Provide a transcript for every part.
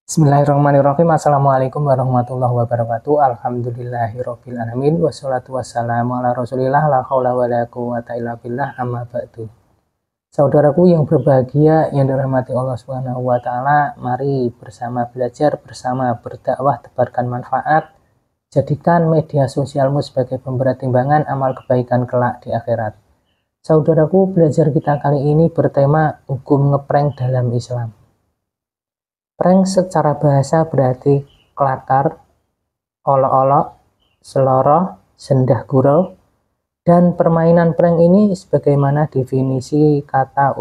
Bismillahirrahmanirrahim. Assalamualaikum warahmatullahi wabarakatuh. Alhamdulillahirabbil alamin wassalatu wassalamu ala Rasulillah la haula wala quwata illa billah amma ba'du. Saudaraku yang berbahagia yang dirahmati Allah Subhanahu wa taala, mari bersama belajar, bersama berdakwah, tebarkan manfaat. Jadikan media sosialmu sebagai pemberat timbangan amal kebaikan kelak di akhirat. Saudaraku, belajar kita kali ini bertema hukum ngeprank dalam Islam. Prank secara bahasa berarti kelakar, olok-olok, seloroh, sendah gurau, dan permainan prank ini sebagaimana definisi kata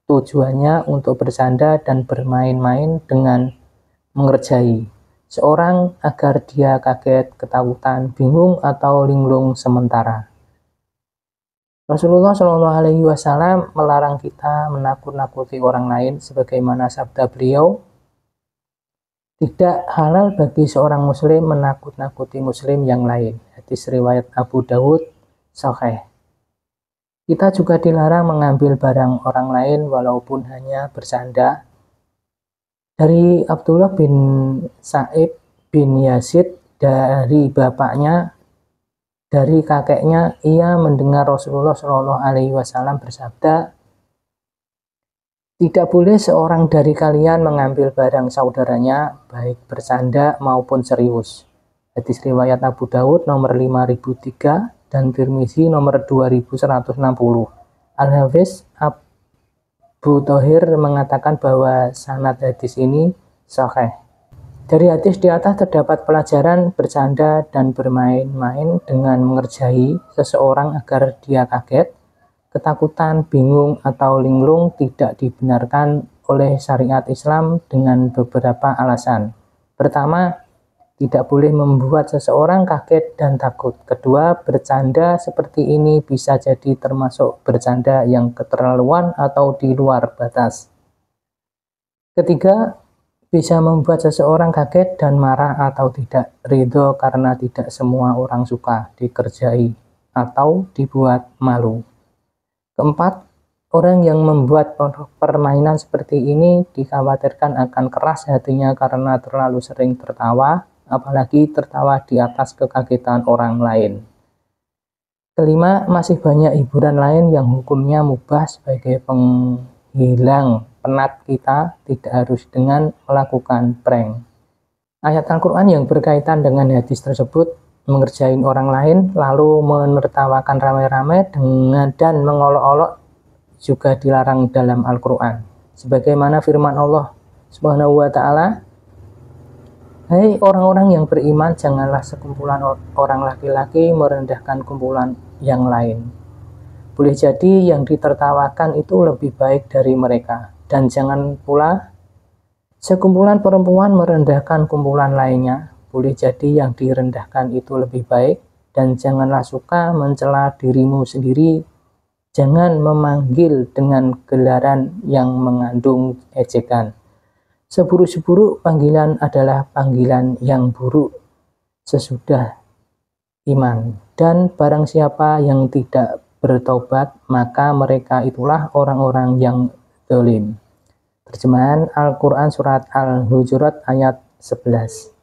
tujuannya untuk bersanda dan bermain-main dengan mengerjai seorang agar dia kaget, ketakutan, bingung, atau linglung sementara. Rasulullah Shallallahu Alaihi Wasallam melarang kita menakut-nakuti orang lain sebagaimana sabda beliau, tidak halal bagi seorang muslim menakut-nakuti muslim yang lain. Hadis riwayat Abu Dawud Sahih. Kita juga dilarang mengambil barang orang lain walaupun hanya bersanda. Dari Abdullah bin Sa'ib bin Yazid, dari bapaknya, dari kakeknya, ia mendengar Rasulullah Shallallahu Alaihi Wasallam bersabda, tidak boleh seorang dari kalian mengambil barang saudaranya, baik bersanda maupun serius. Hadis riwayat Abu Dawud nomor 5003 dan Tirmizi nomor 2160. Al-Hafiz Abu Thohir mengatakan bahwa sanad hadis ini sahih. Dari hadis di atas terdapat pelajaran bersanda dan bermain-main dengan mengerjai seseorang agar dia kaget, ketakutan, bingung, atau linglung tidak dibenarkan oleh syariat Islam dengan beberapa alasan. Pertama, tidak boleh membuat seseorang kaget dan takut. Kedua, bercanda seperti ini bisa jadi termasuk bercanda yang keterlaluan atau di luar batas. Ketiga, bisa membuat seseorang kaget dan marah atau tidak ridho karena tidak semua orang suka dikerjai atau dibuat malu. Keempat, orang yang membuat permainan seperti ini dikhawatirkan akan keras hatinya karena terlalu sering tertawa, apalagi tertawa di atas kekagetan orang lain. Kelima, masih banyak hiburan lain yang hukumnya mubah sebagai penghilang penat kita, tidak harus dengan melakukan prank. Ayat Al-Quran yang berkaitan dengan hadis tersebut mengerjain orang lain lalu menertawakan ramai-ramai dan mengolok-olok juga dilarang dalam Al-Quran. Sebagaimana firman Allah Subhanahu wa taala, "Hai orang-orang yang beriman, janganlah sekumpulan orang laki-laki merendahkan kumpulan yang lain. Boleh jadi yang ditertawakan itu lebih baik dari mereka, dan jangan pula sekumpulan perempuan merendahkan kumpulan lainnya. Boleh jadi yang direndahkan itu lebih baik, dan janganlah suka mencela dirimu sendiri. Jangan memanggil dengan gelaran yang mengandung ejekan. Seburuk-buruk panggilan adalah panggilan yang buruk sesudah iman. Dan barang siapa yang tidak bertobat, maka mereka itulah orang-orang yang zalim." Terjemahan Al-Quran Surat Al-Hujurat ayat 11.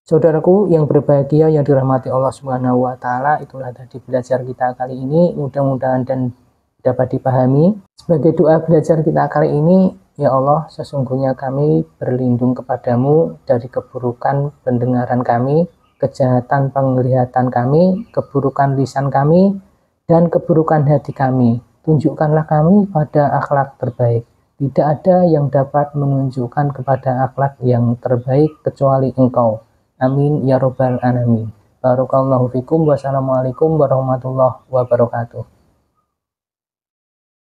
Saudaraku yang berbahagia yang dirahmati Allah Subhanahu wa taala, itulah tadi belajar kita kali ini, mudah-mudahan dan dapat dipahami. Sebagai doa belajar kita kali ini, ya Allah, sesungguhnya kami berlindung kepadamu dari keburukan pendengaran kami, kejahatan penglihatan kami, keburukan lisan kami, dan keburukan hati kami. Tunjukkanlah kami pada akhlak terbaik. Tidak ada yang dapat menunjukkan kepada akhlak yang terbaik kecuali Engkau. Amin ya robbal alamin. Barakallahu fikum. Wassalamualaikum warahmatullahi wabarakatuh.